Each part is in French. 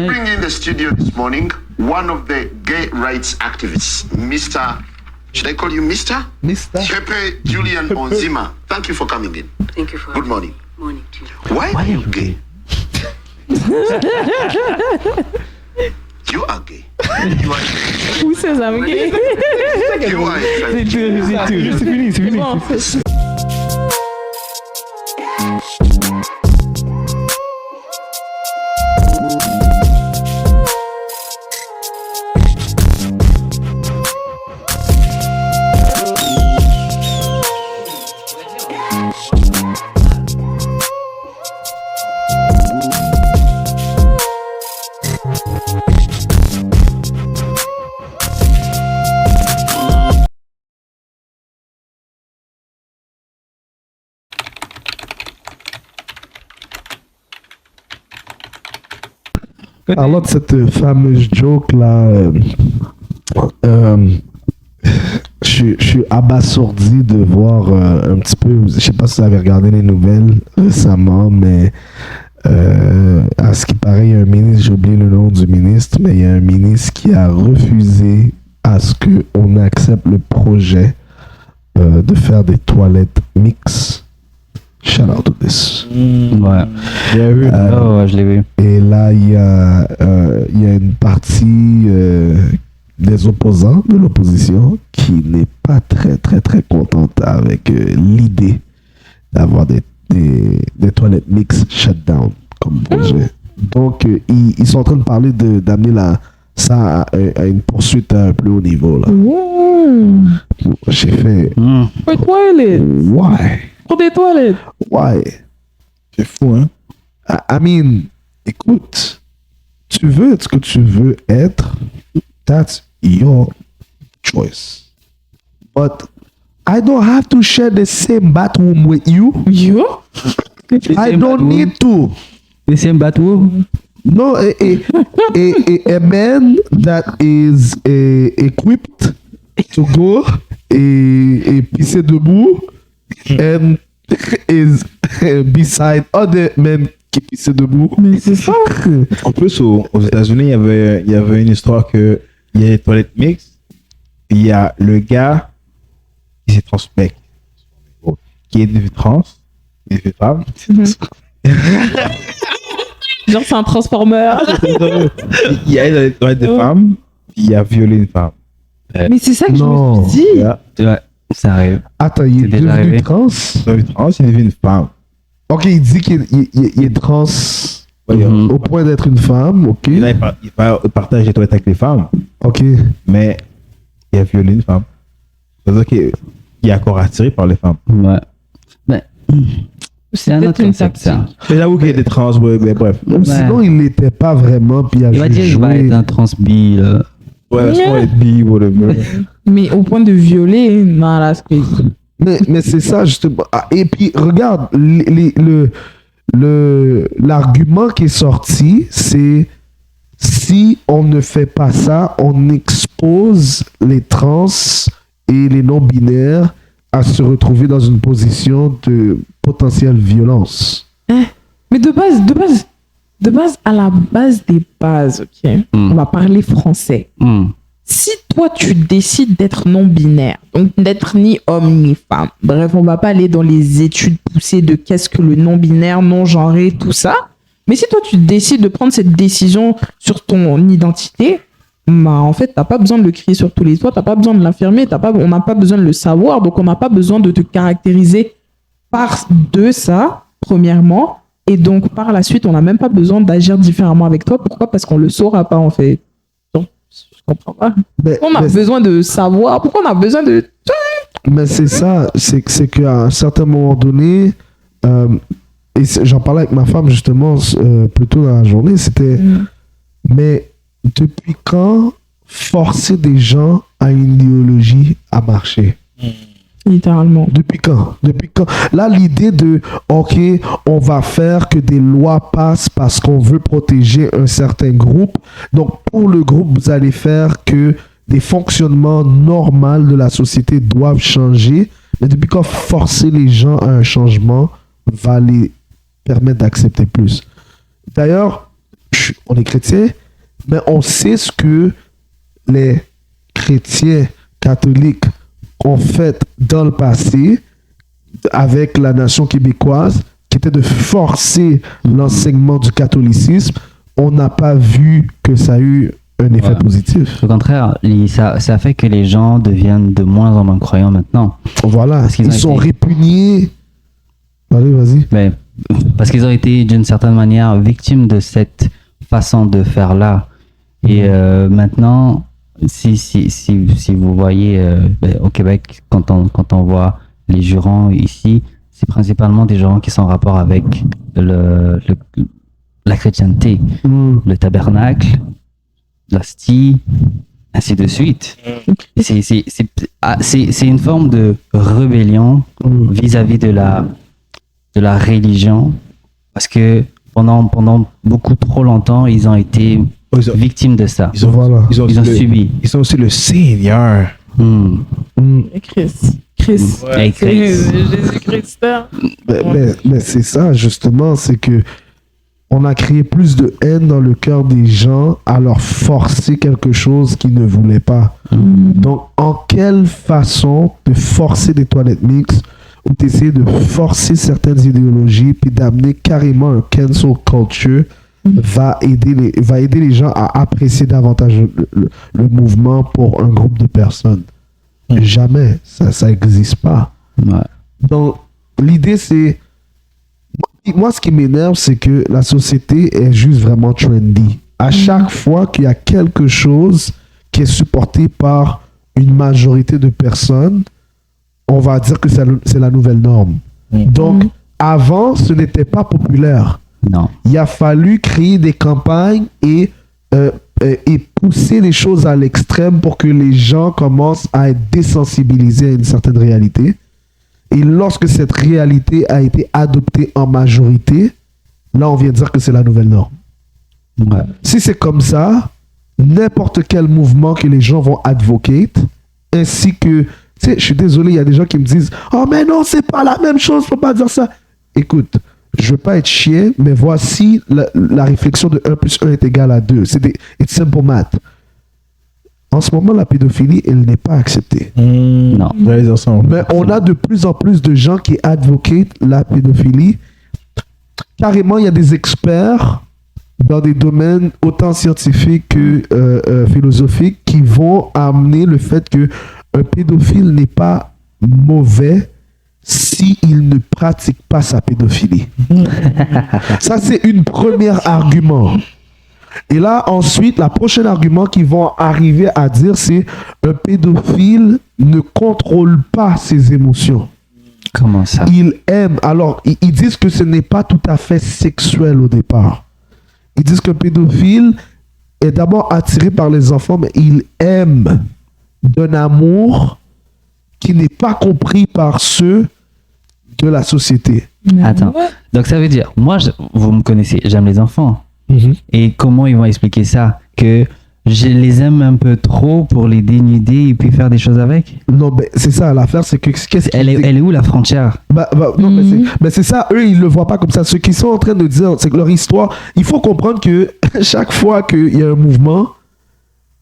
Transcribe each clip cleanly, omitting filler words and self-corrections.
Bring in the studio this morning one of the gay rights activists, Mr. Should I call you Mr? Mr. Pepe Julian Onzima. Thank you for coming in. Thank you for Good morning. Morning to you. Why are you gay? You are gay. You are gay. Who says I'm gay? You are a C'est fini, c'est fini. Bon, Parlant de cette fameuse joke là, je suis abasourdi de voir un petit peu, je sais pas si vous avez regardé les nouvelles récemment, mais à ce qui paraît, il y a un ministre, j'ai oublié le nom du ministre, mais il y a un ministre qui a refusé à ce qu'on accepte le projet de faire des toilettes mixtes. Shout out to this. Ouais. J'ai vu. Ouais, je l'ai vu. Et là, il y a une partie des opposants de l'opposition qui n'est pas très contente avec l'idée d'avoir des toilettes mixtes shutdown comme projet. Donc, ils sont en train de parler d'amener ça à une poursuite à un plus haut niveau. Là. J'ai fait... for toilet. Why? Pour des toilettes. Why? C'est fou, hein? I mean, écoute, tu veux être ce que tu veux être, that's your choice. But I don't have to share the same bathroom with you. You? I don't need to. The same bathroom? No, a man that is equipped to go et pisser debout and is beside other men qui pissaient debout. Mais c'est ça. En plus, aux États-Unis, il y avait une histoire que il y a les toilettes mixtes, il y a le gars qui s'est transmec, qui est devenu trans, qui est devenu femme. Genre, c'est un transformer. Il y a les toilettes de femmes, puis il a violé une femme. Mais c'est ça que Non. je me suis dit. Ouais, ça arrive. Attends, il est C'est déjà devenu arrivé. trans? Il est devenu trans, il est devenu une femme. Ok, il dit qu'il est trans Mhm. au point d'être une femme, ok? Et là, il partage les toilettes avec les femmes, Ok. mais il a violé une femme. C'est-à-dire qu'il est encore attiré par les femmes. Ouais. Mais c'est un peut-être autre une concept, ça. tactique. Mais j'avoue qu'il y a des trans, ouais, mais bref. Ou sinon, il l'était pas vraiment, puis il a Il va dire juste qu'il va joué. être un transbi. Là. Ouais, c'est pour être bi, whatever. Mais au point de violer, non, là, c'est Mais c'est ça, justement. Ah, et puis, regarde, l'argument qui est sorti, c'est si on ne fait pas ça, on expose les trans et les non-binaires à se retrouver dans une position de potentielle violence. Mais de base, à la base des bases, ok, on va parler français. Si toi, tu décides d'être non-binaire, donc d'être ni homme ni femme, bref, on va pas aller dans les études poussées de qu'est-ce que le non-binaire, non-genré, tout ça. Mais si toi, tu décides de prendre cette décision sur ton identité, bah, en fait, t'as pas besoin de le crier sur tous les toits, t'as pas besoin de l'affirmer, on n'a pas besoin de le savoir, donc on n'a pas besoin de te caractériser par de ça, premièrement. Et donc, par la suite, on n'a même pas besoin d'agir différemment avec toi. Pourquoi? Parce qu'on le saura pas, en fait. Donc, je comprends pas. Mais, On a besoin de savoir. Pourquoi on a besoin de... mais c'est ça, c'est qu'à un certain moment donné, et j'en parlais avec ma femme justement plus tôt dans la journée, c'était, mais depuis quand forcer des gens à une idéologie à marcher? Littéralement. Depuis quand? Depuis quand? Là, l'idée de, OK, on va faire que des lois passent parce qu'on veut protéger un certain groupe. Donc, pour le groupe, vous allez faire que des fonctionnements normaux de la société doivent changer. Mais depuis quand forcer les gens à un changement va les permettre d'accepter plus? D'ailleurs, on est chrétien, mais on sait ce que les chrétiens catholiques ont fait dans le passé avec la nation québécoise, qui était de forcer l'enseignement du catholicisme. On n'a pas vu que ça a eu un effet positif. Au contraire, ça fait que les gens deviennent de moins en moins croyants maintenant. Voilà, Parce qu'ils ils ont sont été- répugnés. Allez, vas-y. Mais, parce qu'ils ont été d'une certaine manière victimes de cette façon de faire là. Et maintenant, si vous voyez au Québec, quand on voit les jurons ici, c'est principalement des jurons qui sont en rapport avec la chrétienté, le tabernacle, l'hostie, ainsi de suite. Et c'est une forme de rébellion vis-à-vis de la religion, parce que pendant beaucoup trop longtemps, ils ont été victimes de ça. Ils ont subi. Ils ont aussi le Seigneur. Et Christ. Et C'est Christ. Jésus-Christ. Mais c'est ça, justement, c'est que on a créé plus de haine dans le cœur des gens à leur forcer quelque chose qu'ils ne voulaient pas. Donc, en quelle façon de forcer des toilettes mixtes ou d'essayer de forcer certaines idéologies puis d'amener carrément un cancel culture va aider les gens à apprécier davantage le mouvement pour un groupe de personnes. Jamais. Ça n'existe pas. Ouais. Donc, l'idée, c'est... Moi, ce qui m'énerve, c'est que la société est juste vraiment trendy. À chaque fois qu'il y a quelque chose qui est supporté par une majorité de personnes, on va dire que c'est la nouvelle norme. Donc, avant, ce n'était pas populaire. Non. Il a fallu créer des campagnes et pousser les choses à l'extrême pour que les gens commencent à être désensibilisés à une certaine réalité. Et lorsque cette réalité a été adoptée en majorité, là, on vient dire que c'est la nouvelle norme. Ouais. Si c'est comme ça, n'importe quel mouvement que les gens vont advocate, ainsi que, tu sais, je suis désolé, il y a des gens qui me disent « Oh, mais non, c'est pas la même chose, faut pas dire ça. » Écoute, je veux pas être chien, mais voici la réflexion de 1 plus 1 est égal à 2. It's simple math. En ce moment, la pédophilie, elle n'est pas acceptée. Non. Mais on a de plus en plus de gens qui advoquent la pédophilie. Carrément, il y a des experts dans des domaines autant scientifiques que philosophiques qui vont amener le fait que un pédophile n'est pas mauvais s'il ne pratique pas sa pédophilie. Ça, c'est une première argument. Et là, ensuite, la prochaine argument qu'ils vont arriver à dire, c'est un pédophile ne contrôle pas ses émotions. Comment ça? Il aime. Alors, ils disent que ce n'est pas tout à fait sexuel au départ. Ils disent qu'un pédophile est d'abord attiré par les enfants, mais il aime d'un amour qui n'est pas compris par ceux de la société. Attends. Donc ça veut dire, moi, vous me connaissez, j'aime les enfants. Et comment ils vont expliquer ça? Que je les aime un peu trop pour les dénuder et puis faire des choses avec? Non, mais c'est ça, l'affaire, c'est que... Elle est où la frontière? Non, mais c'est ça, eux, ils le voient pas comme ça. Ce qu'ils sont en train de dire, c'est que leur histoire... Il faut comprendre que chaque fois qu'il y a un mouvement,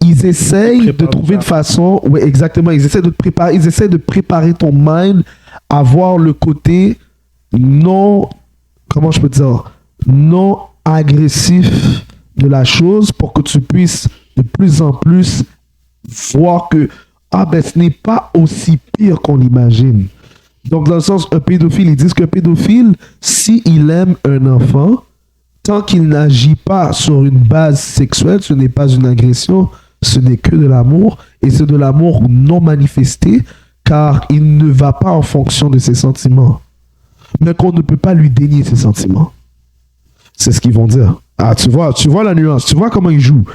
ils essayent de trouver une façon... Oui, exactement. Ils essaient de préparer ton mind à voir le côté non... Comment je peux dire? Non agressif de la chose pour que tu puisses de plus en plus voir que ce n'est pas aussi pire qu'on l'imagine. Donc, dans le sens, un pédophile, ils disent qu'un pédophile, s'il aime un enfant, tant qu'il n'agit pas sur une base sexuelle, ce n'est pas une agression, ce n'est que de l'amour, et c'est de l'amour non manifesté, car il ne va pas en fonction de ses sentiments. Mais qu'on ne peut pas lui dénier ses sentiments. C'est ce qu'ils vont dire. Ah, tu vois la nuance, tu vois comment ils jouent.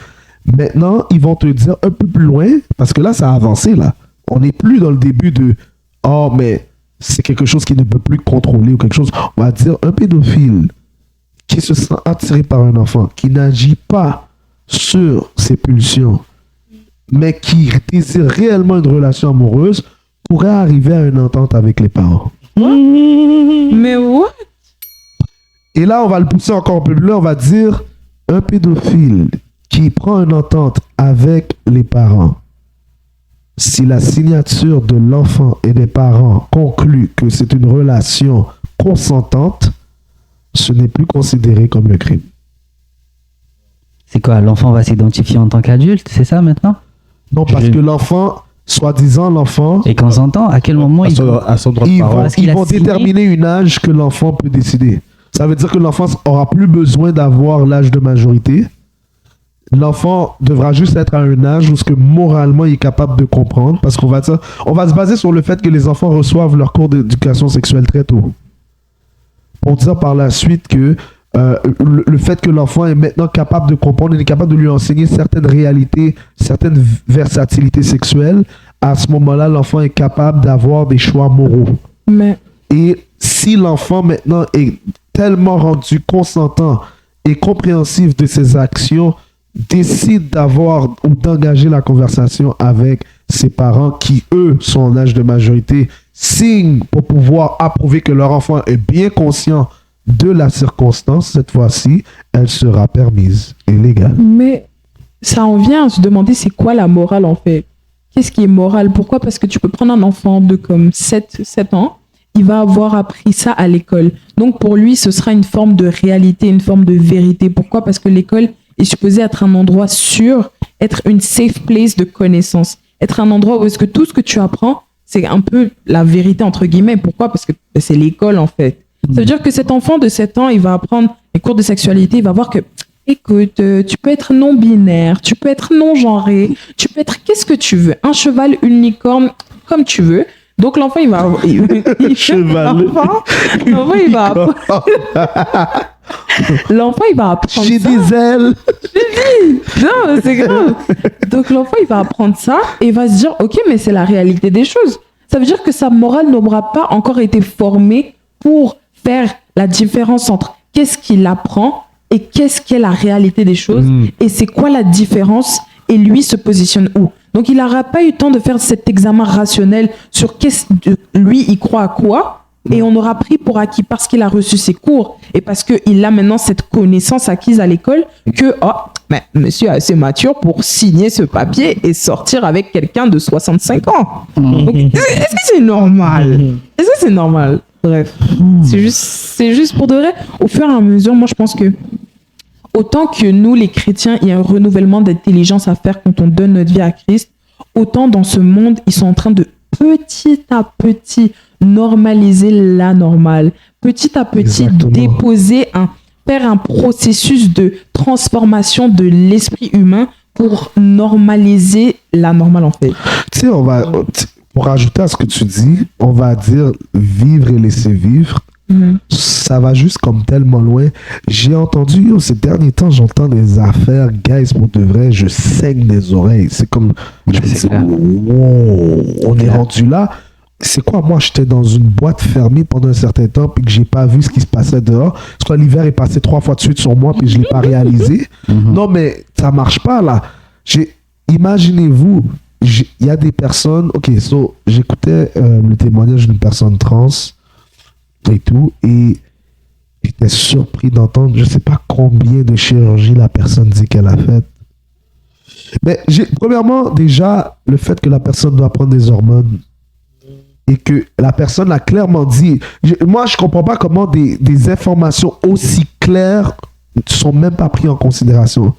Maintenant, ils vont te dire un peu plus loin, parce que là, ça a avancé, là. On n'est plus dans le début de « Oh, mais c'est quelque chose qui ne peut plus contrôler » ou quelque chose. On va dire un pédophile qui se sent attiré par un enfant, qui n'agit pas sur ses pulsions, mais qui désire réellement une relation amoureuse, pourrait arriver à une entente avec les parents. Mais what? Et là, on va le pousser encore un peu plus loin, on va dire un pédophile qui prend une entente avec les parents, si la signature de l'enfant et des parents conclut que c'est une relation consentante, ce n'est plus considéré comme un crime. C'est quoi, l'enfant va s'identifier en tant qu'adulte, c'est ça maintenant? Non, parce que l'enfant, soi-disant l'enfant, Et consentant, à quel moment il À son droit de parole. Parce qu'il ils a vont signé. déterminer une âge que l'enfant peut décider. Ça veut dire que l'enfant aura plus besoin d'avoir l'âge de majorité. L'enfant devra juste être à un âge où ce que moralement il est capable de comprendre, parce qu'on va dire, on va se baser sur le fait que les enfants reçoivent leur cours d'éducation sexuelle très tôt. Pour dire par la suite que le fait que l'enfant est maintenant capable de comprendre, il est capable de lui enseigner certaines réalités, certaines versatilités sexuelles, à ce moment-là, l'enfant est capable d'avoir des choix moraux. Mais Et si l'enfant maintenant est tellement rendu consentant et compréhensif de ses actions, décide d'avoir ou d'engager la conversation avec ses parents qui, eux, sont en âge de majorité, signe pour pouvoir approuver que leur enfant est bien conscient de la circonstance, cette fois-ci, elle sera permise et légale. Mais ça en vient à se demander c'est quoi la morale en fait. Qu'est-ce qui est moral? Pourquoi? Parce que tu peux prendre un enfant de comme 7 ans, il va avoir appris ça à l'école. Donc pour lui, ce sera une forme de réalité, une forme de vérité. Pourquoi? Parce que l'école est supposée être un endroit sûr, être une safe place de connaissance, être un endroit où est-ce que tout ce que tu apprends, c'est un peu la vérité entre guillemets. Pourquoi? Parce que c'est l'école en fait. Ça veut dire que cet enfant de 7 ans, il va apprendre les cours de sexualité, il va voir que, écoute, tu peux être non-binaire, tu peux être non-genré, tu peux être qu'est-ce que tu veux, un cheval, une licorne, comme tu veux. Donc l'enfant, il va... Cheval. L'enfant, il va apprendre... L'enfant, il va apprendre J'ai ça. des ailes. Non, c'est grave. Donc l'enfant, il va apprendre ça et il va se dire, ok, mais c'est la réalité des choses. Ça veut dire que sa morale n'aura pas encore été formée pour faire la différence entre qu'est-ce qu'il apprend et qu'est-ce qu'est la réalité des choses et c'est quoi la différence et lui se positionne où. Donc il n'aura pas eu le temps de faire cet examen rationnel sur lui, il croit à quoi et on aura pris pour acquis parce qu'il a reçu ses cours et parce qu'il a maintenant cette connaissance acquise à l'école que mais monsieur est assez mature pour signer ce papier et sortir avec quelqu'un de 65 ans. Donc, est-ce que c'est normal? Est-ce que c'est normal? Bref, c'est juste pour de vrai. Au fur et à mesure, moi je pense que autant que nous les chrétiens, il y a un renouvellement d'intelligence à faire quand on donne notre vie à Christ, autant dans ce monde, ils sont en train de petit à petit normaliser l'anormal, petit à petit Exactement. faire un processus de transformation de l'esprit humain pour normaliser l'anormal en fait. Tu sais, pour rajouter à ce que tu dis, on va dire vivre et laisser vivre. Ça va juste comme tellement loin. J'ai entendu, ces derniers temps, j'entends des affaires, guys, pour de vrai, je saigne des oreilles. C'est comme, je me dis, clair. wow, on est rendu là. C'est quoi, moi, j'étais dans une boîte fermée pendant un certain temps, puis que j'ai pas vu ce qui se passait dehors. Parce que l'hiver est passé 3 fois de suite sur moi, puis je l'ai pas réalisé. Non, mais ça marche pas, là. Imaginez-vous, il y a des personnes, j'écoutais le témoignage d'une personne trans et tout, et j'étais surpris d'entendre, je sais pas combien de chirurgies la personne dit qu'elle a faites. Mais premièrement, déjà, le fait que la personne doit prendre des hormones et que la personne a clairement dit, moi je comprends pas comment des informations aussi claires ne sont même pas prises en considération.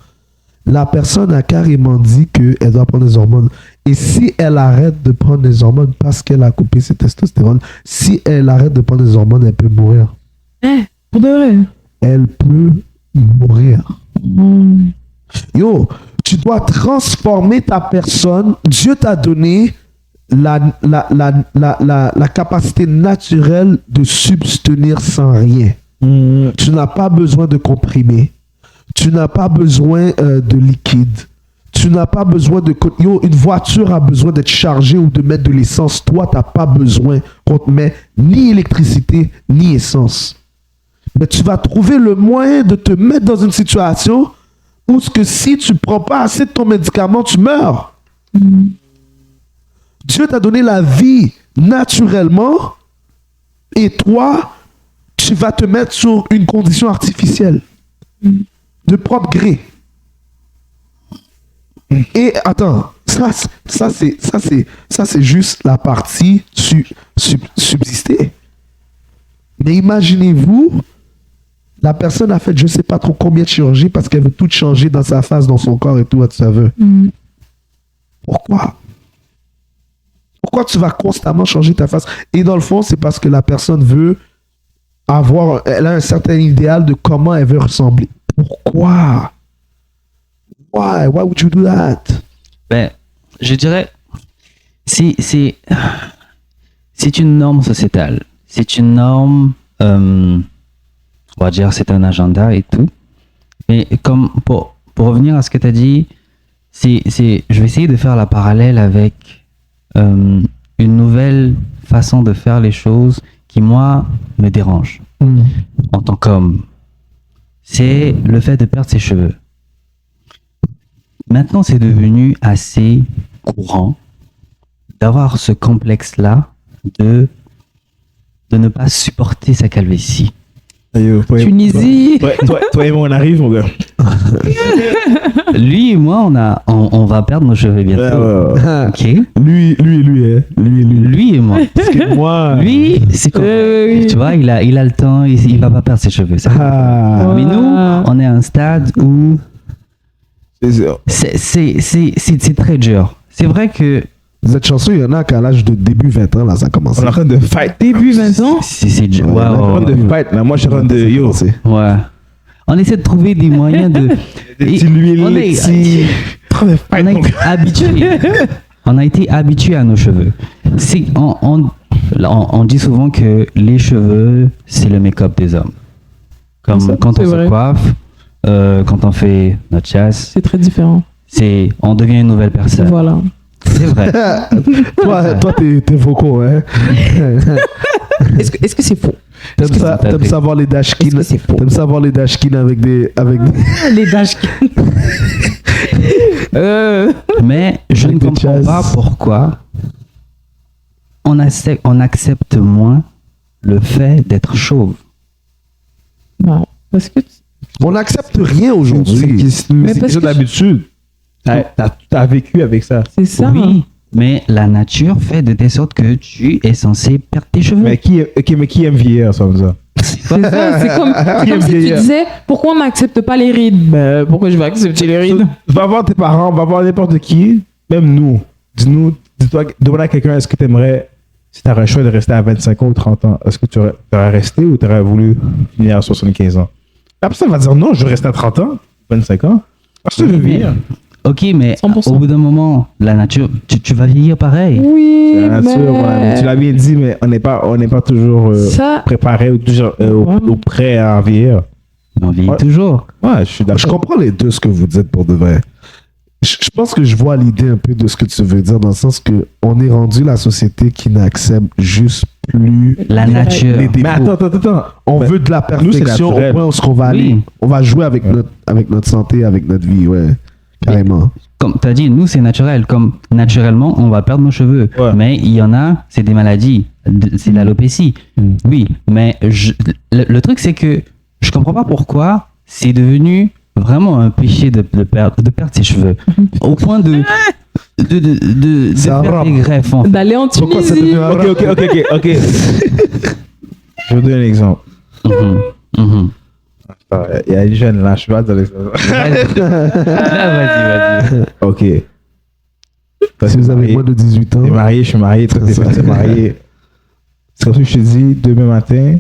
La personne a carrément dit qu'elle doit prendre des hormones. Et si elle arrête de prendre des hormones parce qu'elle a coupé ses testostérone, si elle arrête de prendre des hormones, elle peut mourir. Pour de vrai. Elle peut mourir. Yo, tu dois transformer ta personne. Dieu t'a donné la capacité naturelle de subvenir sans rien. Tu n'as pas besoin de comprimés. Tu n'as pas besoin de liquide. Tu n'as pas besoin de... Yo, une voiture a besoin d'être chargée ou de mettre de l'essence. Toi, tu n'as pas besoin qu'on te mette ni électricité, ni essence. Mais tu vas trouver le moyen de te mettre dans une situation où si tu ne prends pas assez de ton médicament, tu meurs. Dieu t'a donné la vie naturellement et toi, tu vas te mettre sur une condition artificielle. de propre gré. Et attends, ça c'est juste la partie subsister. Mais imaginez-vous, la personne a fait je sais pas trop combien de chirurgies parce qu'elle veut tout changer dans sa face, dans son corps et tout, ça veut. Pourquoi? Pourquoi tu vas constamment changer ta face? Et dans le fond, c'est parce que la personne veut elle a un certain idéal de comment elle veut ressembler. Pourquoi? Why would you do that? Ben, je dirais, c'est une norme sociétale. C'est une norme, on va dire, c'est un agenda et tout. Mais comme pour revenir à ce que tu as dit, je vais essayer de faire la parallèle avec une nouvelle façon de faire les choses qui, moi, me dérange en tant qu'homme. C'est le fait de perdre ses cheveux. Maintenant, c'est devenu assez courant d'avoir ce complexe-là de ne pas supporter sa calvitie. Tunisie. Toi et moi, on arrive, mon gars. Lui et moi, on va perdre nos cheveux bientôt. Ok. Lui, hein. Lui et moi. Parce que moi, Lui, c'est comme, tu vois, il a le temps, il va pas perdre ses cheveux. Ça. Mais nous, on est à un stade où c'est très dur. C'est vrai que Vous êtes chanceux, il y en a qu'à l'âge de début 20 ans, là, ça commence. on est en train de fight. Début 20 ans. c'est dur. Ouais, Ouais, On est en ouais, train de fight. Là, moi, je suis en train de yo. ouais. On essaie de trouver des moyens de. Des petits huiles, on des est- petits- en train de On fight, a mon été gars. habitué. On a été habitué à nos cheveux. On dit souvent que les cheveux, c'est le make-up des hommes. Comme Ça, quand on c'est se vrai. coiffe, quand on fait notre chasse, C'est très différent. on devient une nouvelle personne. Voilà. C'est vrai. Toi, t'es vocaux, hein. Est-ce que c'est faux? T'aimes savoir les dashkins. Est-ce que c'est faux? T'aimes savoir les dashkins avec des. Les dashkins. Mais je ne Avec des comprends jazz. pas pourquoi on accepte moins le fait d'être chauve. Non, parce que On n'accepte rien aujourd'hui. C'est Mais une parce question que- d'habitude. T'as vécu avec ça. c'est ça. Oui, mais la nature fait de telle sorte que tu es censé perdre tes cheveux. Mais qui aime vieillir, ça, comme ça? C'est ça, c'est comme si tu vieillir. disais pourquoi on n'accepte pas les rides. Ben, pourquoi je vais accepter les rides? Va voir tes parents, va voir n'importe qui, même nous. Dis-toi, demande à quelqu'un, est-ce que tu aimerais, si tu un choix de rester à 25 ans ou 30 ans, est-ce que tu aurais resté ou tu aurais voulu finir à 75 ans? La personne va dire non, je reste à 30 ans, 25 ans. Parce que je veux vieillir. Ok, mais 100%. au bout d'un moment, la nature, tu vas vieillir pareil. Oui, C'est la nature, voilà. Tu l'as bien dit, mais on n'est pas toujours Ça, préparé ou toujours au prêt à vieillir. On vieillit Ouais. toujours. Ouais, je suis Je d'accord. comprends les deux, ce que vous dites pour de vrai. Je pense que je vois l'idée un peu de ce que tu veux dire, dans le sens que on est rendu la société qui n'accepte juste plus La nature. les défauts. Mais attends. On Ben, veut de la nous, c'est perfection au naturel. point où on va aller. Oui. On va jouer avec notre santé, avec notre vie, ouais. Carrément. Comme tu as dit, nous, c'est naturel. Comme naturellement, on va perdre nos cheveux. Ouais. Mais il y en a, c'est des maladies. C'est l'alopécie. Oui, mais le truc, c'est que je comprends pas pourquoi c'est devenu vraiment un péché de perdre ses cheveux. Au point de C'est un faire rap. des greffes. En fait. d'aller en Pourquoi ça Tunisie. devient un Ok. Je vais vous donner un exemple. Mhm. Il y a une jeune là, je sais pas dans les... Vas-y. Ok. Toi, Si t'es vous avez marié, moins de 18 ans, t'es marié, je suis marié, toi t'es marié. C'est comme si je te dis, demain matin,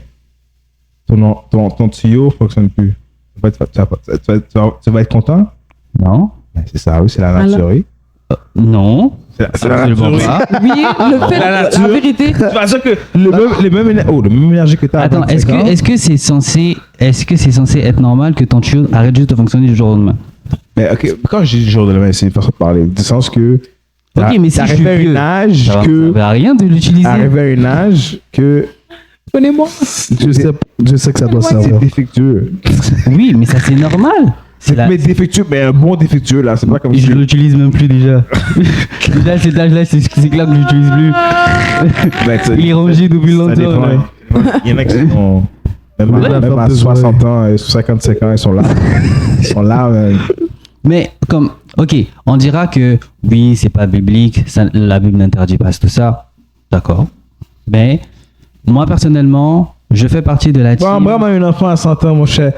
ton tuyau ne fonctionne plus. Tu vas être content? Non. Ben, c'est ça, oui, c'est la nature. Oui. Non. C'est la Absolument nature. pas. Oui, le fait, La la nature. vérité. Tu vas dire que le même énergie que tu as. Attends, est-ce que c'est censé être normal que ton tuyau arrête juste de fonctionner du jour au lendemain? Mais ok, quand je dis du jour de demain, c'est une façon de parler. Du sens que. Ok, mais si je suis arrivé à vieux, un âge Ça que. va rien de l'utiliser. Arrivé à un âge que. Connais-moi. je sais que ça doit C'est servir. défectueux. Oui, mais ça c'est normal. C'est la- Mais défectueux, mais un bon défectueux là, c'est pas comme Je si. l'utilise même plus déjà. Déjà à cet âge-là, c'est clair que je l'utilise plus. Ben, tu sais, Il est rangé depuis ça longtemps. dépend. là. Il y en a qui sont. Même, Ouais. même à 60 ans et 55 ans, ils sont là. Ils sont là. Mais comme, ok, on dira que oui, c'est pas biblique, la Bible n'interdit pas tout ça. D'accord. Mais moi, personnellement, je fais partie de la team. Bon, Abraham a un enfant à 100 ans, mon cher.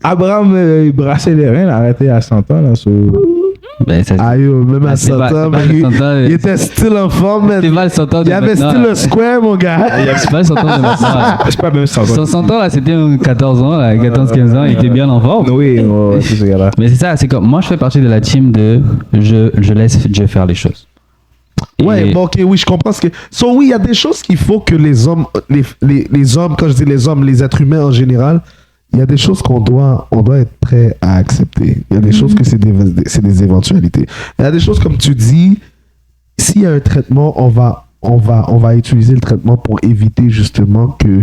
Abraham il brassait les reins, il a arrêté à 100 ans. Là, Ben, ça, Ah yo, même à c'est 100 pas- ans, c'est pas mais le 100 ans, il était still en forme, man. c'est pas le 100 ans de Il avait maintenant, still là. le square, mon gars. C'est pas le 100 ans de maintenant. c'est pas même 100 ans. 100 ans, là, c'était 14 ans, là, 14-15 ans, il était bien en forme. Oui, ouais, c'est ce gars-là. Mais c'est ça, c'est comme, moi, je fais partie de la team de je laisse Dieu faire les choses. Ouais, Et- bon, ok, oui, je comprends ce que. So, oui, il y a des choses qu'il faut que les hommes, les hommes, quand je dis les hommes, les êtres humains en général, il y a des choses on doit être prêt à accepter. Il y a des choses que c'est des éventualités. Il y a des choses, comme tu dis, s'il y a un traitement, on va utiliser le traitement pour éviter justement que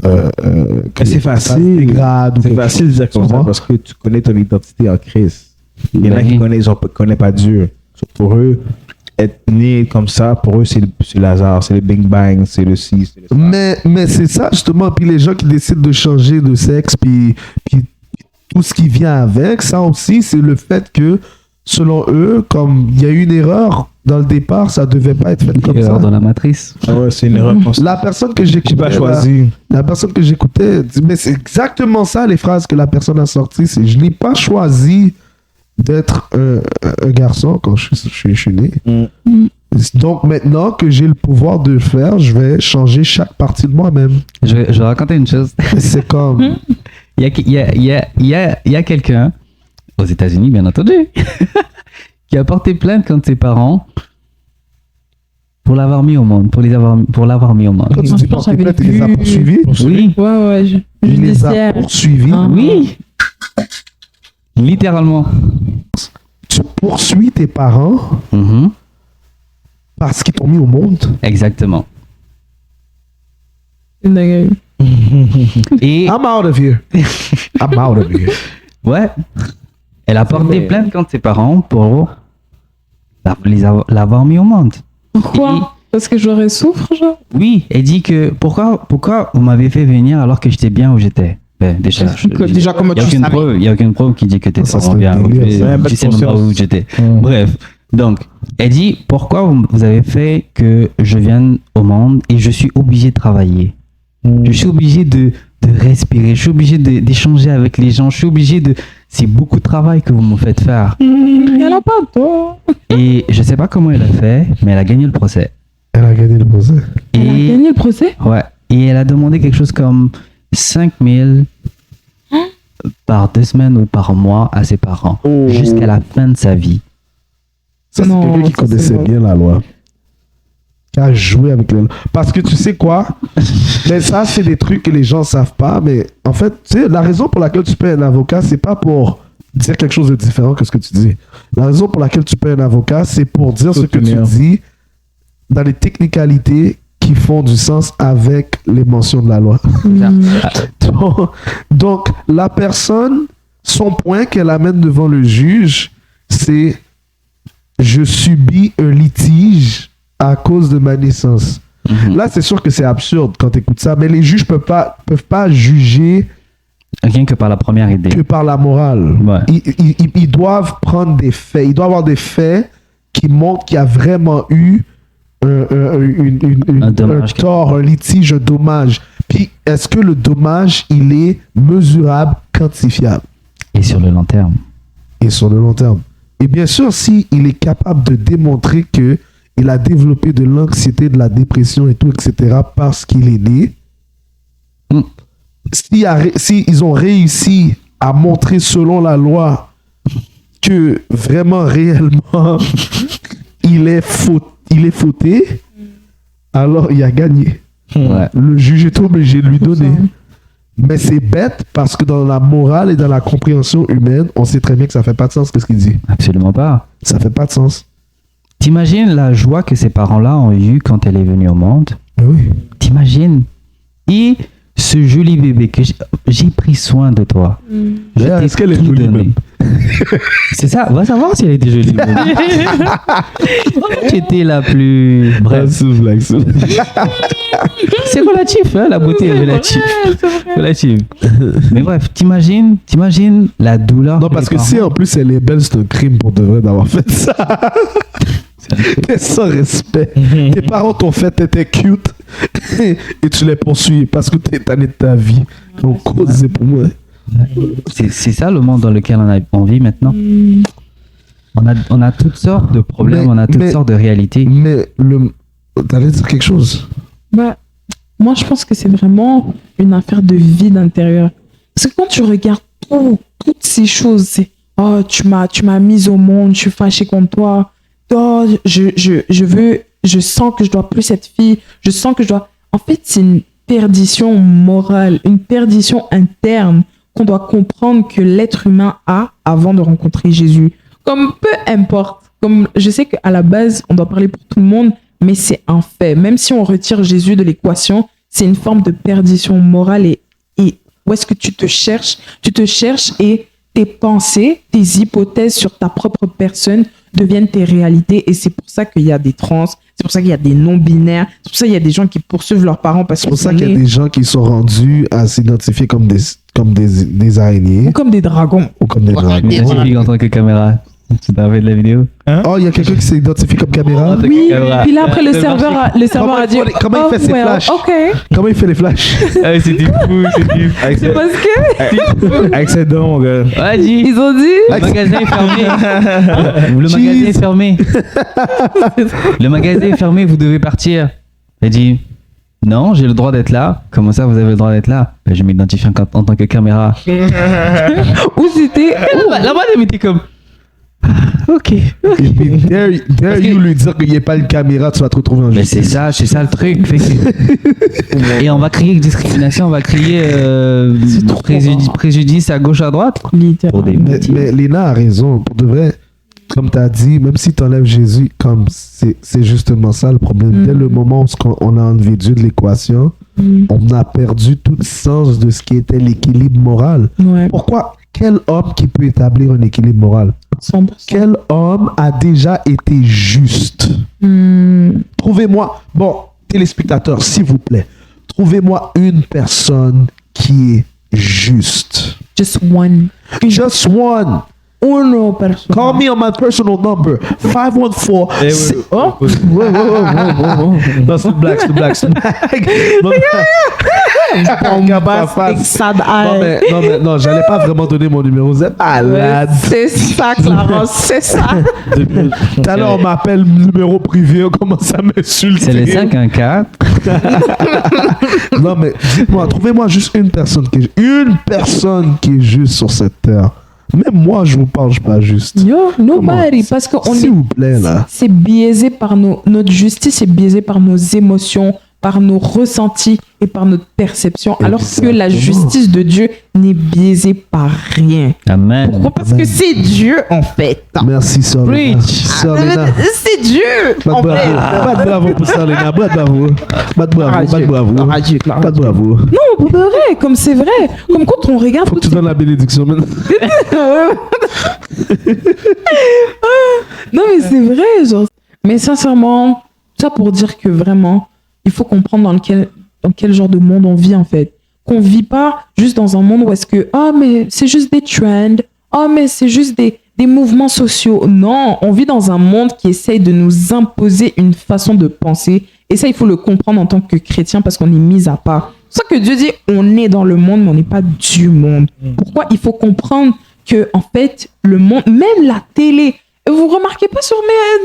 c'est ça se facile. dégrade ou C'est quelque facile de dire comme ça chose. parce que tu connais ton identité en Christ. Il y en a Ben qui oui. connaissent pas Dieu. So, pour eux, être né comme ça, pour eux, c'est le hasard, c'est le Big Bang, c'est le ci, c'est le ça. Mais c'est ça justement, puis les gens qui décident de changer de sexe, puis tout ce qui vient avec, ça aussi, c'est le fait que, selon eux, comme il y a eu une erreur dans le départ, ça devait pas être fait comme ça. Erreur dans la matrice. Ah ouais, c'est une erreur. La personne que J'ai j'écoutais, pas là, choisi. la personne que j'écoutais, dit, mais c'est exactement ça les phrases que la personne a sorties, c'est je n'ai pas choisi d'être un garçon quand je suis né. Donc maintenant que j'ai le pouvoir de le faire, je vais changer chaque partie de moi-même. Je vais raconter une chose. C'est comme... Il y a quelqu'un, aux États-Unis, bien entendu, qui a porté plainte contre ses parents pour l'avoir mis au monde, pour l'avoir mis au monde. Quand tu Je dis pense porter que plainte, il les a j'avais poursuivis. Oui, Ouais, ouais, Il les judiciaire. a poursuivis. Ah. oui. Littéralement. Tu poursuis tes parents Mhm. parce qu'ils t'ont mis au monde. Exactement. D'accord. Et I'm out of here. I'm out of here. ouais, elle a porté vrai. plainte contre ses parents pour l'avoir mis au monde. Pourquoi? Parce que j'aurais souffre, genre? Oui, elle dit que pourquoi vous m'avez fait venir alors que j'étais bien où j'étais. Ben, déjà, Déjà, comment tu savais? il n'y a aucune preuve qui dit que t'étais Ça, c'est vraiment bien. un délire, ça. Un peu Tu de sais même pas conscience. où j'étais. Bref, donc, elle dit pourquoi vous avez fait que je vienne au monde et je suis obligé de travailler. Je suis obligé de respirer, je suis obligé d'échanger avec les gens, je suis obligé de... C'est beaucoup de travail que vous me faites faire. Elle a pas toi. Et je sais pas comment elle a fait, mais elle a gagné le procès. Elle a gagné le procès. Elle a Et, gagné le procès? ouais, et elle a demandé quelque chose comme 5 000 par 2 semaines ou par mois à ses parents, jusqu'à la fin de sa vie. Ça, c'est Non, quelqu'un qui ça, c'est connaissait bon. bien la loi. Qui a joué avec la loi. Parce que tu sais quoi? Mais ça, c'est des trucs que les gens savent pas. Mais en fait, tu sais, la raison pour laquelle tu payes un avocat, c'est pas pour dire quelque chose de différent que ce que tu dis. La raison pour laquelle tu payes un avocat, c'est pour dire ce que tu Soutenir. dis dans les technicalités qui font du sens avec les mentions de la loi. Donc, la personne, son point qu'elle amène devant le juge, c'est je subis un litige à cause de ma naissance. Là, c'est sûr que c'est absurde quand tu écoutes ça, mais les juges peuvent pas juger Rien que par la première idée. que par la morale. Ouais. Ils doivent prendre des faits. Il doit y avoir des faits qui montrent qu'il y a vraiment eu un dommage. tort, un litige, un dommage. Puis, est-ce que le dommage, il est mesurable, quantifiable? Et sur le long terme. Et sur le long terme. Et bien sûr, s'il est capable de démontrer que il a développé de l'anxiété, de la dépression et tout, etc., parce qu'il est né, si ils ont réussi à montrer selon la loi que vraiment, réellement, il est fauté, alors il a gagné. Ouais. Le juge est obligé de lui donner. Mais c'est bête parce que dans la morale et dans la compréhension humaine, on sait très bien que ça fait pas de sens ce qu'il dit. Absolument pas. Ça fait pas de sens. T'imagines la joie que ces parents-là ont eue quand elle est venue au monde? Oui. T'imagines? Et ce joli bébé que j'ai pris soin de toi. Je D'ailleurs, t'ai est-ce qu'elle est tout jolie donné. même? C'est ça, va savoir si elle était jolie. Tu étais la plus. Bref, C'est une blague, c'est une blague. c'est relatif, hein, la beauté est relative. Relative. Mais bref, t'imagines la douleur. Non, parce que si en plus elle est belle, c'est un crime pour de vrai d'avoir fait ça. T'es sans respect. Tes parents t'ont fait, t'étais cute et tu les poursuis parce que t'es tanné de ta vie. Donc, causé pour moi. C'est ça le monde dans lequel on vit maintenant. On a toutes sortes de problèmes, on a toutes sortes de réalités. Mais t'allais dire quelque chose? Bah, moi, je pense que c'est vraiment une affaire de vide intérieur. Parce que quand tu regardes toutes ces choses, c'est oh, tu m'as mise au monde, je suis fâché contre toi. Oh, je sens que je dois plus cette fille. Je sens que je dois. En fait, c'est une perdition morale, une perdition interne qu'on doit comprendre que l'être humain a avant de rencontrer Jésus. Comme peu importe. Comme je sais qu'à la base, on doit parler pour tout le monde, mais c'est un fait. Même si on retire Jésus de l'équation, c'est une forme de perdition morale et où est-ce que tu te cherches et tes pensées, tes hypothèses sur ta propre personne deviennent tes réalités et c'est pour ça qu'il y a des trans, c'est pour ça qu'il y a des non-binaires, c'est pour ça qu'il y a des gens qui poursuivent leurs parents parce C'est pour ça qu'il y a des gens qui sont rendus à s'identifier comme des araignées ou comme des dragons. ou comme des dragons. Identifié en tant que caméra. Tu t'as fait de la vidéo? Oh, il y a quelqu'un qui s'est identifié comme caméra. Oui, caméra. puis là après le serveur a dit Comment il fait ses flashs? OK. Comment il fait les flashs? Ah, c'était fou, c'était fou. Avec, C'est parce que avec ses dents, mon gars. Ouais, dis. ils ont dit Le magasin est fermé. Le magasin est fermé. Le magasin est fermé, vous devez partir. Elle dit non, j'ai le droit d'être là. Comment ça, vous avez le droit d'être là? Ben, je m'identifie en tant que caméra. où c'était Là-bas, elle était comme. Ok. Et puis, dare you lui dire qu'il n'y a pas une caméra, tu vas te retrouver en Mais justice. c'est ça le truc. Fait que- Et on va crier discrimination, on va crier préjudice à gauche, à droite. Pour des motifs. Mais Léna a raison. Pour de vrai, comme tu as dit, même si tu enlèves Jésus, comme c'est justement ça le problème. Dès le moment où on a enlevé Dieu de l'équation, on a perdu tout sens de ce qui était l'équilibre moral. Ouais, Pourquoi? Quel homme qui peut établir un équilibre moral? 100%. Quel homme a déjà été juste? Trouvez-moi, bon, téléspectateurs, s'il vous plaît, trouvez-moi une personne qui est juste. Just one. Just one. Uno personne. Call me on my personal number. 514. Eh oui. c'est- Oh. Non, c'est une blague, c'est une blague, c'est une blague. Non, non, j'allais pas vraiment donner mon numéro. C'est malade. C'est ça, Clarence, c'est ça. Tout à l'heure, on m'appelle numéro privé, on commence à m'insulter. C'est le 514. Non, mais dites-moi, trouvez-moi juste une personne qui est juste sur cette terre. Même moi, je vous parle, je suis pas juste. Yo, nobody. Parce qu'on S'il vous plaît, là. c'est biaisé par notre justice, c'est biaisé par nos émotions, par nos ressentis et par notre perception. Alors que la Exactement. justice de Dieu n'est biaisée par rien. Amen. Pourquoi? Parce que c'est Dieu, en fait. Merci, Sœur Léna. Preach. Sœur Léna. C'est Dieu, Bat en bravo. fait. Bat bravo pour Sœur Léna. Bat bravo. Bat bravo. Bat bravo. Bat bravo. Non, pour de vrai, comme c'est vrai. Comme quand on regarde... Faut que tu donnes la bénédiction maintenant. Non, mais c'est vrai, genre. Mais sincèrement, ça pour dire que vraiment, il faut comprendre dans quel genre de monde on vit, en fait. Qu'on vit pas juste dans un monde où est-ce que, mais c'est juste des trends, mais c'est juste des mouvements sociaux. Non, on vit dans un monde qui essaye de nous imposer une façon de penser. Et ça, il faut le comprendre en tant que chrétien parce qu'on est mis à part. C'est ça que Dieu dit, on est dans le monde, mais on n'est pas du monde. Pourquoi? Il faut comprendre que, en fait, le monde, même la télé, vous remarquez pas sur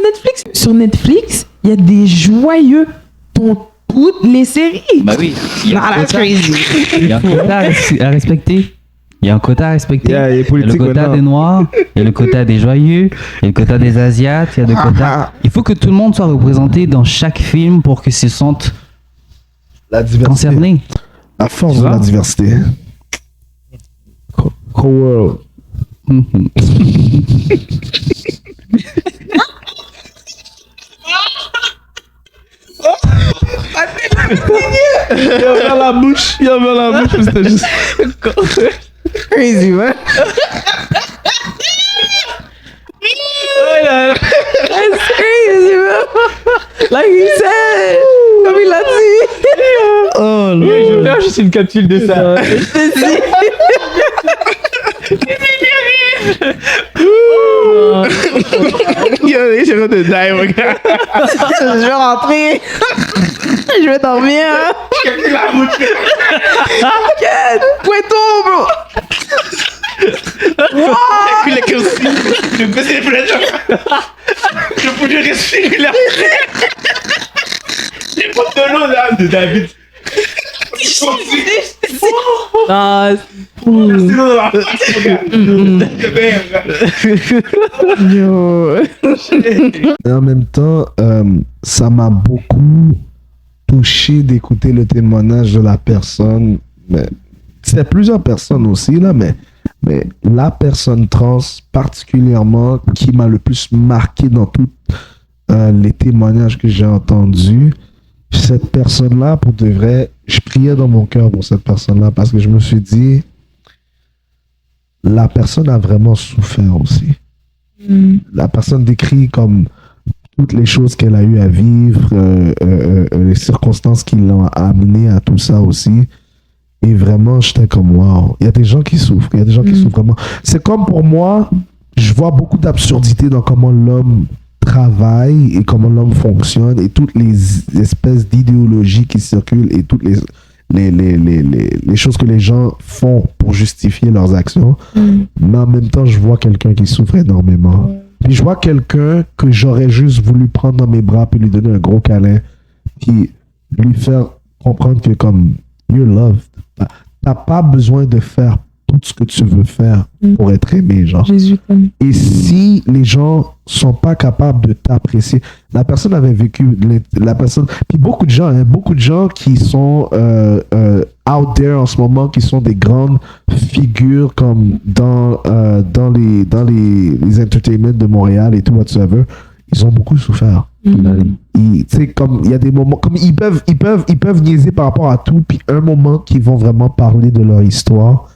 Netflix? Sur Netflix, il y a des joyeux pour toutes les séries. Bah oui. Il y a Ah, un that's quota. crazy. Il y a un quota à respecter. Il y a un quota à respecter. Il y a les Il y a le politiques quota maintenant. des Noirs, il y a le quota des Joyeux, il y a le quota des Asiates, il y a le quota. Il faut que tout le monde soit représenté dans chaque film pour qu'ils se sentent La diversité. concernés. La force Tu de vois? la diversité. Co-world. Il a ouvert la bouche. Il a ouvert la bouche. C'était juste. Crazy, ouais. chercher une capsule de ça. J'ai de die, mon gars. Je vais rentrer. Je vais dormir. T'inquiète. Pueto, bro. Je faisais plein de je pouvais respirer là. Les potes de l'eau là de David. Ah, Et en même temps, ça m'a beaucoup touché d'écouter le témoignage de la personne. C'est plusieurs personnes aussi, là, mais la personne trans particulièrement qui m'a le plus marqué dans tous les témoignages que j'ai entendus. Cette personne-là, pour de vrai, je priais dans mon cœur pour cette personne-là parce que je me suis dit, la personne a vraiment souffert aussi. La personne décrit comme toutes les choses qu'elle a eu à vivre, les circonstances qui l'ont amené à tout ça aussi. Et vraiment, j'étais comme, waouh, il y a des gens qui souffrent, il y a des gens qui souffrent vraiment. C'est comme pour moi, je vois beaucoup d'absurdité dans comment l'homme travaille et comment l'homme fonctionne et toutes les espèces d'idéologies qui circulent et toutes les choses que les gens font pour justifier leurs actions. Mais en même temps, je vois quelqu'un qui souffre énormément. Puis je vois quelqu'un que j'aurais juste voulu prendre dans mes bras puis lui donner un gros câlin puis lui faire comprendre que comme you're loved. T'as pas besoin de faire tout ce que tu veux faire pour être aimé, genre. Jésus t'aime. Et si les gens sont pas capables de t'apprécier, la personne avait vécu, la personne, puis beaucoup de gens qui sont out there en ce moment, qui sont des grandes figures comme dans les entertainments de Montréal et tout whatsoever, ils ont beaucoup souffert. Tu sais, comme il y a des moments, comme ils peuvent niaiser par rapport à tout, puis un moment qu'ils vont vraiment parler de leur histoire,